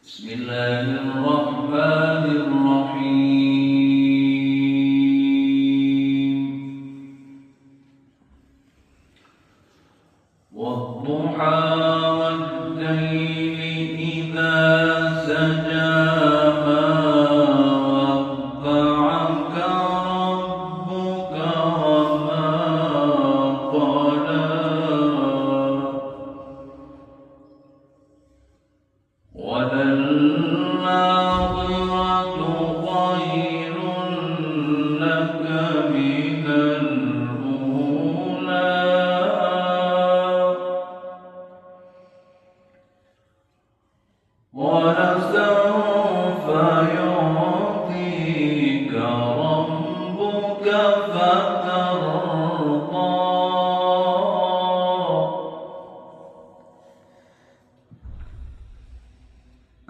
بسم الله الرحمن الرحيم. والضحى والليل إذا سجى ما ودعك ربك وما قلى وللآخرة خير لك من الأولى ولسوف يعطيك ربك فترضى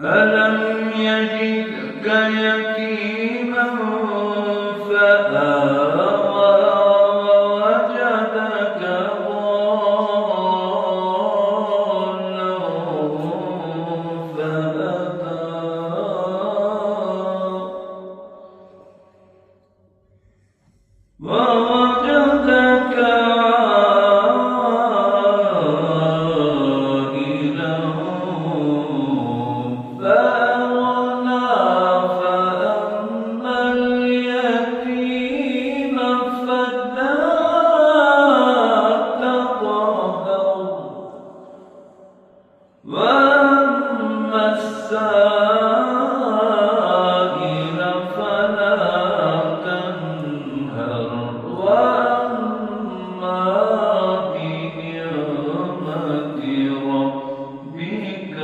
ألم يجدك يتيما فآوى ووجدك ضالا فهدى ووجدك عائلا فأغنى فأما اليتيم فلا تقهر وأما السائل فلا تنهر وأما بنعمة ربك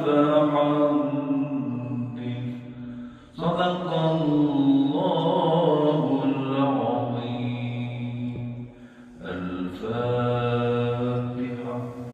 فحدث. صدق الله العظيم. الفاتحة.